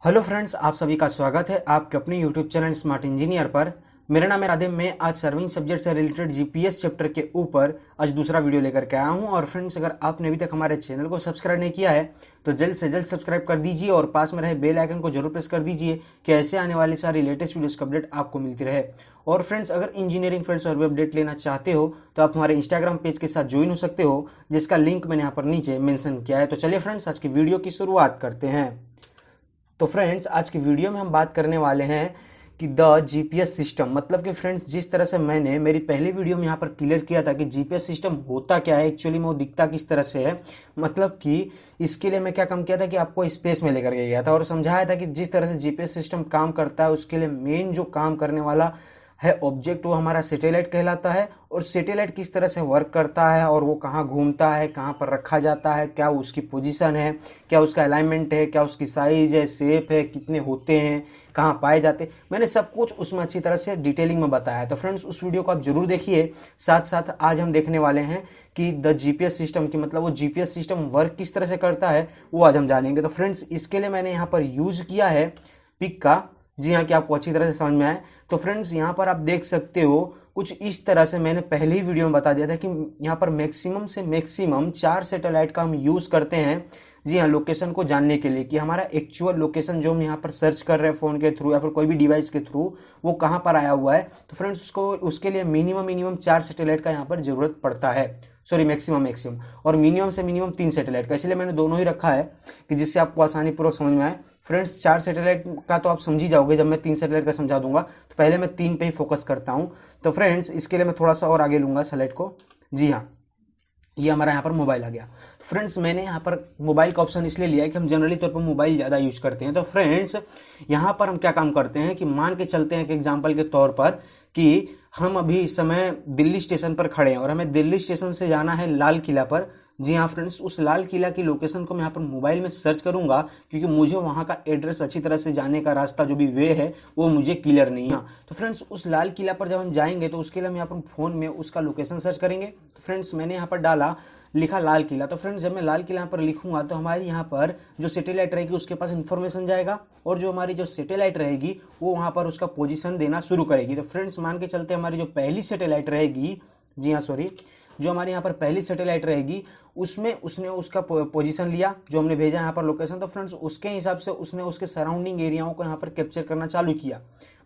Hello friends, आप सभी का स्वागत है आपके अपने यूट्यूब चैनल स्मार्ट इंजीनियर पर। मेरा नाम है राधेम। मैं आज सर्विंग सब्जेक्ट से रिलेटेड जीपीएस चैप्टर के ऊपर आज दूसरा वीडियो लेकर के आया हूं। और फ्रेंड्स, अगर आपने अभी तक हमारे चैनल को सब्सक्राइब नहीं किया है तो जल्द से जल्द सब्सक्राइब कर दीजिए और पास में रहे बेल आइकन को जरूर प्रेस कर दीजिए कि ऐसे आने वाली सारी लेटेस्ट वीडियोस का अपडेट आपको मिलती रहे। और फ्रेंड्स, अगर इंजीनियरिंग फील्ड से और भी अपडेट लेना चाहते हो तो आप हमारे इंस्टाग्राम पेज के साथ ज्वाइन हो सकते हो, जिसका लिंक मैंने यहाँ पर नीचे मेंशन किया है। तो चलिए फ्रेंड्स, आज की वीडियो की शुरुआत करते हैं। तो फ्रेंड्स, आज की वीडियो में हम बात करने वाले हैं कि द जीपीएस सिस्टम, मतलब कि फ्रेंड्स जिस तरह से मैंने मेरी पहली वीडियो में यहाँ पर क्लियर किया था कि जीपीएस सिस्टम होता क्या है, एक्चुअली में वो दिखता किस तरह से है। मतलब कि इसके लिए मैं क्या काम किया था कि आपको स्पेस में लेकर के गया था और समझाया था कि जिस तरह से जीपीएस सिस्टम काम करता है उसके लिए मेन जो काम करने वाला है ऑब्जेक्ट वो हमारा सैटेलाइट कहलाता है। और सैटेलाइट किस तरह से वर्क करता है और वो कहाँ घूमता है, कहाँ पर रखा जाता है, क्या उसकी पोजीशन है, क्या उसका अलाइनमेंट है, क्या उसकी साइज है, शेप है, कितने होते हैं, कहाँ पाए जाते हैं, मैंने सब कुछ उसमें अच्छी तरह से डिटेलिंग में बताया। तो फ्रेंड्स, उस वीडियो को आप जरूर देखिए। साथ साथ आज हम देखने वाले हैं कि द जीपीएस सिस्टम की, मतलब वो जीपीएस सिस्टम वर्क किस तरह से करता है वो आज हम जानेंगे। तो फ्रेंड्स, इसके लिए मैंने यहाँ पर यूज किया है पिक का। जी हाँ, कि आपको अच्छी तरह से समझ में आए। तो फ्रेंड्स, यहाँ पर आप देख सकते हो कुछ इस तरह से मैंने पहले ही वीडियो में बता दिया था कि यहाँ पर मैक्सिमम से मैक्सिमम 4 सैटेलाइट का हम यूज़ करते हैं। जी हाँ, लोकेशन को जानने के लिए कि हमारा एक्चुअल लोकेशन जो हम यहाँ पर सर्च कर रहे हैं फ़ोन के थ्रू या फिर कोई भी डिवाइस के थ्रू वो कहाँ पर आया हुआ है। तो फ्रेंड्स, उसके लिए मिनिमम 4 सैटेलाइट का यहाँ पर ज़रूरत पड़ता है। सॉरी, मैक्सिमम और मिनिमम से मिनिमम 3 सैटेलाइट का, इसलिए मैंने दोनों ही रखा है कि जिससे आपको आसानी पूर्वक समझ में आए। फ्रेंड्स, 4 सैटेलाइट का तो आप समझ ही जाओगे जब मैं 3 सैटेलाइट का समझा दूंगा। तो पहले मैं 3 पे ही फोकस करता हूँ। तो फ्रेंड्स, इसके लिए मैं थोड़ा सा और आगे लूंगा स्लाइड को। जी हाँ, ये हमारा यहाँ पर मोबाइल आ गया। तो फ्रेंड्स, मैंने यहाँ पर मोबाइल का ऑप्शन इसलिए लिया है कि हम जनरली तौर पर मोबाइल ज़्यादा यूज करते हैं। तो फ्रेंड्स, यहाँ पर हम क्या काम करते हैं कि मान के चलते हैं कि एग्जाम्पल के तौर पर कि हम अभी इस समय दिल्ली स्टेशन पर खड़े हैं और हमें दिल्ली स्टेशन से जाना है लाल किला पर। जी हाँ फ्रेंड्स, उस लाल किला की लोकेशन को मैं यहाँ पर मोबाइल में सर्च करूंगा क्योंकि मुझे वहाँ का एड्रेस अच्छी तरह से जाने का रास्ता जो भी वे है वो मुझे क्लियर नहीं है। तो फ्रेंड्स, उस लाल किला पर जब हम जाएंगे तो उसके लिए हम यहाँ पर फ़ोन में उसका लोकेशन सर्च करेंगे। तो फ्रेंड्स, मैंने यहाँ पर डाला, लिखा लाल किला। तो फ्रेंड्स, जब मैं लाल किला पर लिखूंगा तो हमारी यहाँ पर जो सैटेलाइट रहेगी उसके पास इन्फॉर्मेशन जाएगा और जो हमारी जो सैटेलाइट रहेगी वो वहाँ पर उसका पोजीशन देना शुरू करेगी। तो फ्रेंड्स, मान के चलते हमारी जो पहली सैटेलाइट रहेगी, जी हाँ सॉरी, जो हमारे यहाँ पर पहली सैटेलाइट रहेगी उसमें उसने उसका पोजीशन लिया जो हमने भेजा यहाँ पर लोकेशन। तो फ्रेंड्स, उसके हिसाब से उसने उसके सराउंडिंग एरियाओं को यहाँ पर कैप्चर करना चालू किया।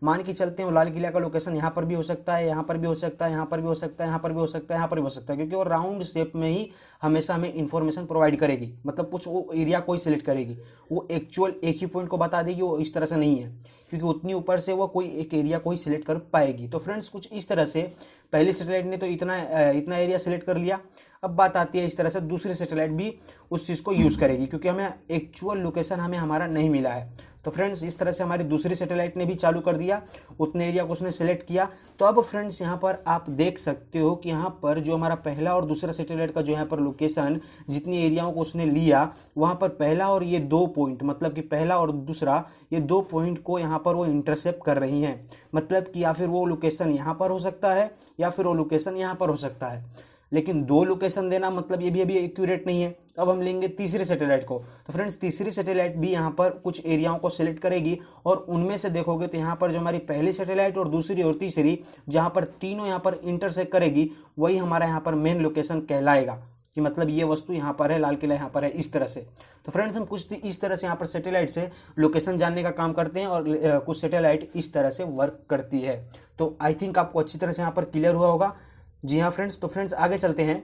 मान के चलते हैं वो लाल किला का लोकेशन यहाँ पर भी हो सकता है, यहाँ पर भी हो सकता है, यहाँ पर भी हो सकता है, यहाँ पर भी हो सकता है, यहाँ पर भी हो सकता है, क्योंकि वो राउंड शेप में ही हमेशा हमें इन्फॉर्मेशन प्रोवाइड करेगी। मतलब कुछ वो एरिया कोई सिलेक्ट करेगी, वो एक्चुअल एक ही पॉइंट को बता देगी, वो इस तरह से नहीं है क्योंकि उतनी ऊपर से वो कोई एक एरिया को ही सिलेक्ट कर पाएगी। तो फ्रेंड्स, कुछ इस तरह से पहली सैटेलाइट ने तो इतना एरिया सिलेक्ट कर लिया। अब बात आती है इस तरह से दूसरी सैटेलाइट भी उस चीज़ को यूज़ करेगी क्योंकि हमें एक्चुअल लोकेशन हमें हमारा नहीं मिला है। तो फ्रेंड्स, इस तरह से हमारी दूसरी सैटेलाइट ने भी चालू कर दिया, उतने एरिया को उसने सेलेक्ट किया। तो अब फ्रेंड्स, यहाँ पर आप देख सकते हो कि यहाँ पर जो हमारा पहला और दूसरा सैटेलाइट का जो यहाँ पर लोकेशन जितनी एरियाओं को उसने लिया वहाँ पर पहला और ये 2 पॉइंट, मतलब कि पहला और दूसरा ये 2 पॉइंट को यहाँ पर वो इंटरसेप्ट कर रही हैं। मतलब कि या फिर वो लोकेशन यहाँ पर हो सकता है या फिर वो लोकेशन यहाँ पर हो सकता है, लेकिन 2 लोकेशन देना मतलब ये भी अभी एक्यूरेट नहीं है। अब हम लेंगे तीसरी सैटेलाइट को। तो फ्रेंड्स, तीसरी सैटेलाइट भी यहाँ पर कुछ एरियाओं को सिलेक्ट करेगी और उनमें से देखोगे तो यहाँ पर जो हमारी पहली सैटेलाइट और दूसरी और तीसरी जहाँ पर तीनों यहाँ पर इंटरसेक्ट करेगी वही हमारा यहाँ पर मेन लोकेशन कहलाएगा कि मतलब ये वस्तु यहाँ पर है, लाल किला यहाँ पर है, इस तरह से। तो फ्रेंड्स, हम कुछ इस तरह से यहाँ पर सैटेलाइट से लोकेशन जानने का काम करते हैं और कुछ सैटेलाइट इस तरह से वर्क करती है। तो आई थिंक आपको अच्छी तरह से यहाँ पर क्लियर हुआ होगा। जी हाँ फ्रेंड्स, तो फ्रेंड्स आगे चलते हैं।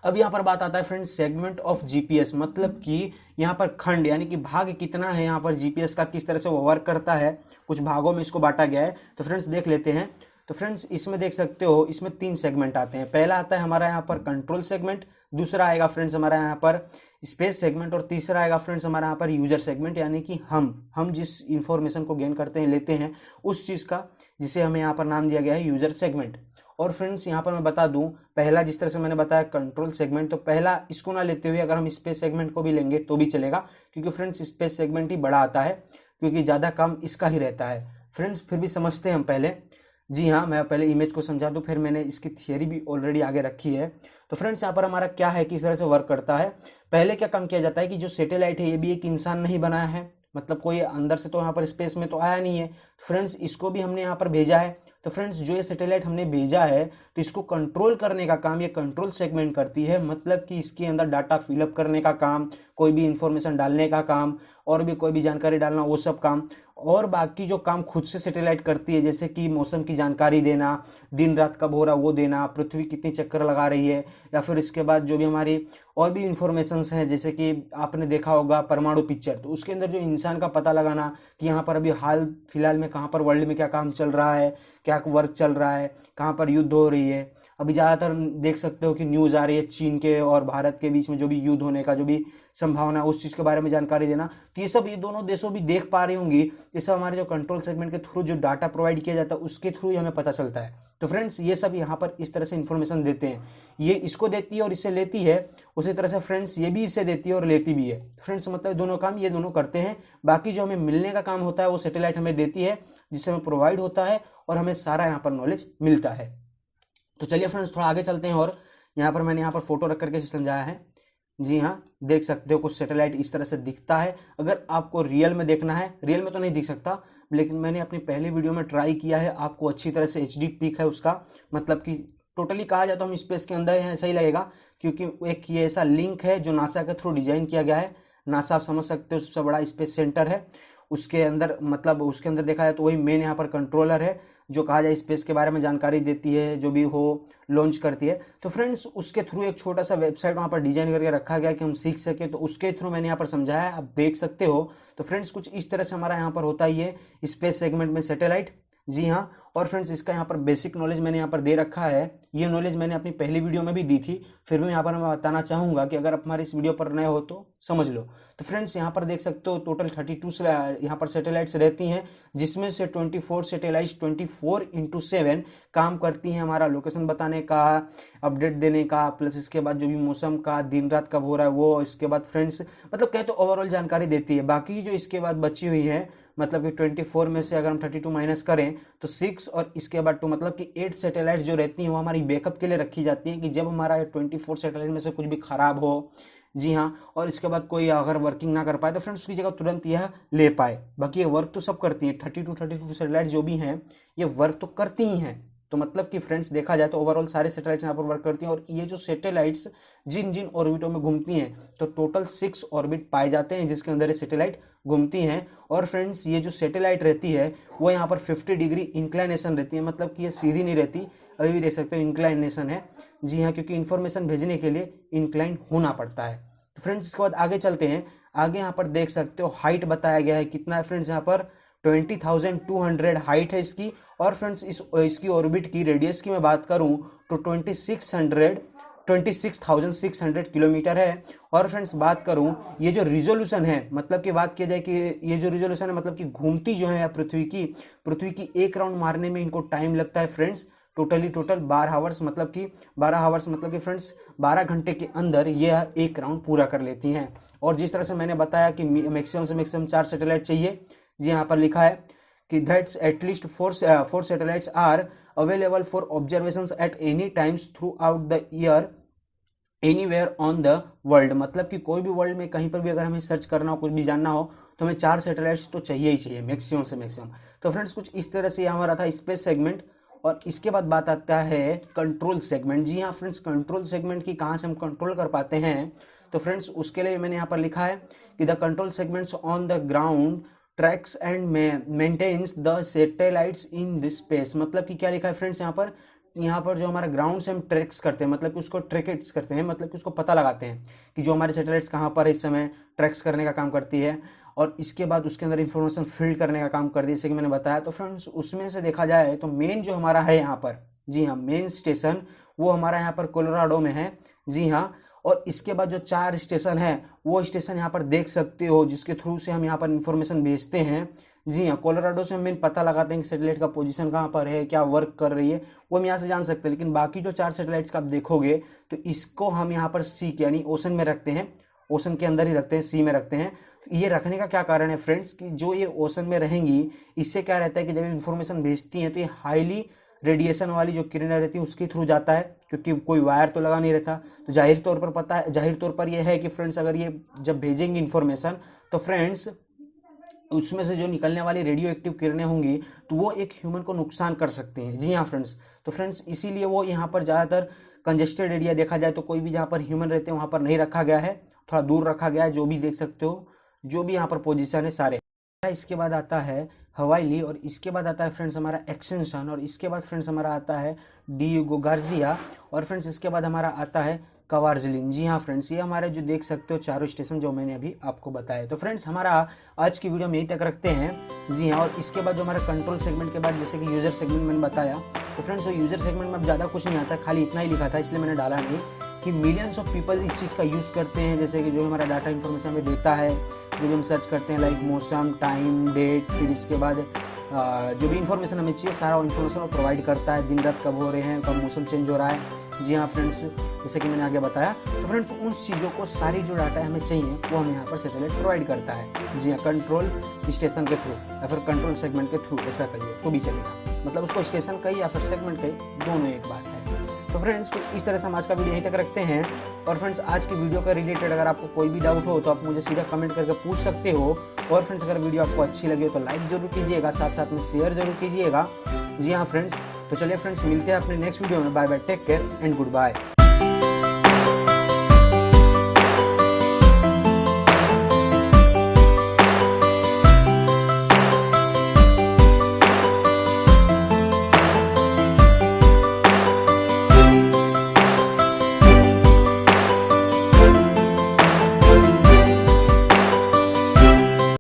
अब यहाँ पर बात आता है फ्रेंड्स सेगमेंट ऑफ जीपीएस, मतलब कि यहाँ पर खंड यानी कि भाग कितना है यहाँ पर जीपीएस का, किस तरह से वो वर्क करता है, कुछ भागों में इसको बांटा गया है। तो फ्रेंड्स देख लेते हैं। तो फ्रेंड्स, इसमें देख सकते हो इसमें 3 सेगमेंट आते हैं। पहला आता है हमारा यहाँ पर कंट्रोल सेगमेंट, दूसरा आएगा फ्रेंड्स हमारा यहाँ पर स्पेस सेगमेंट और तीसरा आएगा फ्रेंड्स हमारा यहाँ पर यूजर सेगमेंट, यानी कि हम जिस इंफॉर्मेशन को गेन करते हैं लेते हैं उस चीज़ का, जिसे हमें यहाँ पर नाम दिया गया है यूजर सेगमेंट। और फ्रेंड्स, यहाँ पर मैं बता दूं, पहला जिस तरह से मैंने बताया कंट्रोल सेगमेंट, तो पहला इसको ना लेते हुए अगर हम स्पेस सेगमेंट को भी लेंगे तो भी चलेगा क्योंकि फ्रेंड्स स्पेस सेगमेंट ही बड़ा आता है क्योंकि ज़्यादा काम इसका ही रहता है। फ्रेंड्स, फिर भी समझते हैं हम पहले। जी हाँ, मैं पहले इमेज को समझा दूँ, फिर मैंने इसकी थियरी भी ऑलरेडी आगे रखी है। तो फ्रेंड्स, यहाँ पर हमारा क्या है, किस तरह से वर्क करता है। पहले क्या काम किया जाता है कि जो सैटेलाइट है ये भी एक इंसान नहीं बनाया है, मतलब कोई अंदर से तो यहाँ पर स्पेस में तो आया नहीं है। फ्रेंड्स इसको भी हमने यहाँ पर भेजा है। तो फ्रेंड्स जो ये सैटेलाइट हमने भेजा है तो इसको कंट्रोल करने का काम ये कंट्रोल सेगमेंट करती है, मतलब कि इसके अंदर डाटा फिलअप करने का काम, कोई भी इंफॉर्मेशन डालने का काम, और भी कोई भी जानकारी डालना, वो सब काम। और बाकी जो काम खुद से सैटेलाइट करती है, जैसे कि मौसम की जानकारी देना, दिन रात कब हो रहा वो देना, पृथ्वी कितनी चक्कर लगा रही है, या फिर इसके बाद जो भी हमारी और भी इंफॉर्मेशंस हैं, जैसे कि आपने देखा होगा परमाणु पिक्चर, तो उसके अंदर जो इंसान का पता लगाना कि यहाँ पर अभी हाल फिलहाल में कहाँ पर वर्ल्ड में क्या काम चल रहा है, क्या वर्क चल रहा है, कहाँ पर युद्ध हो रही है। अभी ज़्यादातर देख सकते हो कि न्यूज़ आ रही है चीन के और भारत के बीच में जो भी युद्ध होने का जो भी संभावना है, उस चीज़ के बारे में जानकारी देना। तो ये सब ये दोनों देशों भी देख पा रही होंगी। ये सब हमारे जो कंट्रोल सेगमेंट के थ्रू जो डाटा प्रोवाइड किया जाता है उसके थ्रू ही हमें पता चलता है। तो फ्रेंड्स ये सब यहाँ पर इस तरह से इन्फॉर्मेशन देते हैं, ये इसको देती है और इससे लेती है, उसी तरह से फ्रेंड्स ये भी इससे देती है और लेती भी है। फ्रेंड्स मतलब दोनों काम ये दोनों करते हैं। बाकी जो हमें मिलने का काम होता है वो सैटेलाइट हमें देती है, जिससे हमें प्रोवाइड होता है और हमें सारा यहाँ पर नॉलेज मिलता है। तो चलिए फ्रेंड्स थोड़ा आगे चलते हैं, और यहाँ पर मैंने यहाँ पर फोटो रख करके समझाया है। जी हाँ, देख सकते हो कुछ सैटेलाइट इस तरह से दिखता है। अगर आपको रियल में देखना है, रियल में तो नहीं दिख सकता, लेकिन मैंने अपनी पहली वीडियो में ट्राई किया है, आपको अच्छी तरह से HD पिक है उसका, मतलब कि टोटली कहा जाए तो हम स्पेस के अंदर हैं ऐसा ही लगेगा, क्योंकि एक ये ऐसा लिंक है जो नासा के थ्रू डिजाइन किया गया है। नासा आप समझ सकते हो सबसे बड़ा स्पेस सेंटर है, उसके अंदर मतलब उसके अंदर देखा जाए तो वही मेन यहाँ पर कंट्रोलर है, जो कहा जाए स्पेस के बारे में जानकारी देती है, जो भी हो लॉन्च करती है। तो फ्रेंड्स उसके थ्रू एक छोटा सा वेबसाइट वहाँ पर डिजाइन करके रखा गया कि हम सीख सके, तो उसके थ्रू मैंने यहाँ पर समझाया है, आप देख सकते हो। तो फ्रेंड्स कुछ इस तरह से हमारा यहाँ पर होता ही है स्पेस सेगमेंट में सैटेलाइट। जी हाँ, और फ्रेंड्स इसका यहाँ पर बेसिक नॉलेज मैंने यहाँ पर दे रखा है। ये नॉलेज मैंने अपनी पहली वीडियो में भी दी थी, फिर भी यहाँ पर मैं बताना चाहूँगा कि अगर आप हमारी इस वीडियो पर नए हो तो समझ लो। तो फ्रेंड्स यहाँ पर देख सकते हो टोटल 32 यहाँ पर सैटेलाइट्स रहती हैं, जिसमें से 24 सैटेलाइट्स 24x7 काम करती हैं हमारा लोकेशन बताने का, अपडेट देने का, प्लस इसके बाद जो भी मौसम का, दिन रात कब हो रहा है वो, इसके बाद फ्रेंड्स मतलब कहें तो ओवरऑल जानकारी देती है। बाकी जो इसके बाद बची हुई है, मतलब कि 24 में से अगर हम 32 माइनस करें तो 6 और इसके बाद 2, मतलब कि 8 सैटेलाइट जो रहती हैं वो हमारी बैकअप के लिए रखी जाती हैं, कि जब हमारा 24 सैटेलाइट में से कुछ भी खराब हो, जी हाँ, और इसके बाद कोई अगर वर्किंग ना कर पाए तो फ्रेंड्स उसकी जगह तुरंत यह ले पाए। बाकी ये वर्क तो सब करती हैं, 32 सैटेलाइट जो भी हैं ये वर्क तो करती ही हैं। तो मतलब कि फ्रेंड्स देखा जाए तो ओवरऑल सारे सैटेलाइट्स यहाँ पर वर्क करती हैं। और ये जो सैटेलाइट्स जिन जिन ऑर्बिटों में घूमती हैं, तो टोटल 6 ऑर्बिट पाए जाते हैं जिसके अंदर ये सैटेलाइट घूमती हैं। और फ्रेंड्स ये जो सैटेलाइट रहती है वो यहाँ पर 50 डिग्री इंक्लाइनेशन रहती है, मतलब कि ये सीधी नहीं रहती, अभी भी देख सकते हो इंक्लाइनेशन है। जी हाँ, क्योंकि इन्फॉर्मेशन भेजने के लिए इंक्लाइन होना पड़ता है। तो फ्रेंड्स इसके बाद आगे चलते हैं। आगे यहाँ पर देख सकते हो हाइट बताया गया है, कितना है फ्रेंड्स यहाँ पर 20,200 हाइट है इसकी। और फ्रेंड्स इसकी ऑर्बिट की रेडियस की मैं बात करूं तो 26,600 किलोमीटर है। और फ्रेंड्स बात करूं ये जो रिजोल्यूशन है, मतलब कि बात किया जाए कि ये जो रिजोल्यूशन है मतलब कि घूमती जो है पृथ्वी की एक राउंड मारने में इनको टाइम लगता है फ्रेंड्स टोटल 12 आवर्स, मतलब कि 12 आवर्स मतलब कि फ्रेंड्स 12 घंटे के अंदर ये एक राउंड पूरा कर लेती हैं। और जिस तरह से मैंने बताया कि मैक्सिमम से मैक्सिमम 4 सैटेलाइट चाहिए, जी यहाँ पर लिखा है कि that's at least 4 satellites are available for observations at any times throughout the year anywhere on the world, मतलब कि कोई भी वर्ल्ड में कहीं पर भी अगर हमें सर्च करना हो, कुछ भी जानना हो, तो हमें 4 सैटेलाइट्स तो चाहिए ही चाहिए मैक्सिमम से मैक्सिमम। तो फ्रेंड्स कुछ इस तरह से हमारा था स्पेस सेगमेंट। और इसके बाद बात आता है कंट्रोल सेगमेंट। जी हाँ फ्रेंड्स, कंट्रोल सेगमेंट की कहाँ से हम कंट्रोल कर पाते हैं, तो फ्रेंड्स उसके लिए मैंने यहाँ पर लिखा है कि the control segments on the ground tracks and maintains the satellites in this space, मतलब कि क्या लिखा है फ्रेंड्स यहाँ पर जो हमारा ग्राउंड से हम ट्रैक्स करते हैं, मतलब कि उसको ट्रैकेट्स करते हैं, मतलब कि उसको पता लगाते हैं कि जो हमारे सैटेलाइट्स कहाँ पर इस समय ट्रैक्स करने का काम करती है। और इसके बाद उसके अंदर इंफॉर्मेशन फील्ड करने का काम करती है, जैसे कि मैंने बताया। तो फ्रेंड्स उसमें से देखा जाए तो मेन जो हमारा है यहाँ पर, जी हाँ, मेन स्टेशन वो हमारा यहाँ पर कोलोराडो में है। जी हाँ, और इसके बाद जो 4 स्टेशन है वो स्टेशन यहाँ पर देख सकते हो, जिसके थ्रू से हम यहाँ पर इंफॉर्मेशन भेजते हैं। जी हाँ, कोलोराडो से हम मेन पता लगाते हैं कि सैटेलाइट का पोजीशन कहाँ पर है, क्या वर्क कर रही है, वो हम यहाँ से जान सकते हैं। लेकिन बाकी जो 4 सैटेलाइट्स का आप देखोगे तो इसको हम यहाँ पर सी यानी ओशन में रखते हैं, ओशन के अंदर ही रखते हैं, सी में रखते हैं। तो ये रखने का क्या कारण है फ्रेंड्स, कि जो ये ओशन में रहेंगी इससे क्या रहता है कि जब इन्फॉर्मेशन भेजती हैं तो ये हाईली रेडिएशन वाली जो किरणें रहती हैं उसके थ्रू जाता है, क्योंकि कोई वायर तो लगा नहीं रहता। तो जाहिर तौर पर यह है कि फ्रेंड्स अगर ये जब भेजेंगे इन्फॉर्मेशन तो फ्रेंड्स उसमें से जो निकलने वाली रेडियो एक्टिव किरणें होंगी तो वो एक ह्यूमन को नुकसान कर सकती हैं। जी हाँ फ्रेंड्स, तो फ्रेंड्स इसीलिए वो यहाँ पर ज़्यादातर कंजेस्टेड एरिया देखा जाए तो कोई भी जहाँ पर ह्यूमन रहते हैं वहाँ पर नहीं रखा गया है, थोड़ा दूर रखा गया है। जो भी देख सकते हो, जो भी यहाँ पर पोजीशन है सारे। इसके बाद आता है हवाईली, और इसके बाद आता है फ्रेंड्स हमारा एक्सटेंशन, और इसके बाद फ्रेंड्स हमारा आता है डिएगो गार्जिया, और फ्रेंड्स इसके बाद हमारा आता है कवार्जलिन। जी हाँ फ्रेंड्स, ये हमारे जो देख सकते हो चारों स्टेशन जो मैंने अभी आपको बताया। तो फ्रेंड्स हमारा आज की वीडियो में यही तक रखते हैं। जी हाँ, और इसके बाद जो हमारा कंट्रोल सेगमेंट के बाद जैसे कि यूजर सेगमेंट मैंने बताया, तो फ्रेंड्स वो यूजर सेगमेंट में अब ज़्यादा कुछ नहीं आता, खाली इतना ही लिखा था इसलिए मैंने डाला नहीं कि मिलियंस ऑफ पीपल इस चीज़ का यूज़ करते हैं। जैसे कि जो हमारा डाटा इन्फॉर्मेशन हमें देता है, जो भी हम सर्च करते हैं लाइक मौसम, टाइम, डेट, फिर इसके बाद जो भी इन्फॉर्मेशन हमें चाहिए सारा इन्फॉर्मेशन वो प्रोवाइड करता है। दिन रात कब हो रहे हैं, कब मौसम चेंज हो रहा है। जी हाँ फ्रेंड्स, जैसे कि मैंने आगे बताया, तो फ्रेंड्स उन चीज़ों को सारी जो डाटा हमें चाहिए वो हमें यहाँ पर सैटेलाइट प्रोवाइड करता है। जी हाँ, कंट्रोल स्टेशन के थ्रू या फिर कंट्रोल सेगमेंट के थ्रू ऐसा कहिए तो भी चलेगा, मतलब उसको स्टेशन कही या फिर सेगमेंट कही, दोनों एक बात है। तो फ्रेंड्स कुछ इस तरह से हम आज का वीडियो यहीं तक रखते हैं। और फ्रेंड्स आज की वीडियो का रिलेटेड अगर आपको कोई भी डाउट हो तो आप मुझे सीधा कमेंट करके पूछ सकते हो। और फ्रेंड्स अगर वीडियो आपको अच्छी लगी हो तो लाइक जरूर कीजिएगा, साथ साथ में शेयर जरूर कीजिएगा। जी हाँ फ्रेंड्स, तो चलिए फ्रेंड्स मिलते हैं अपने नेक्स्ट वीडियो में। Bye bye, take care and good bye.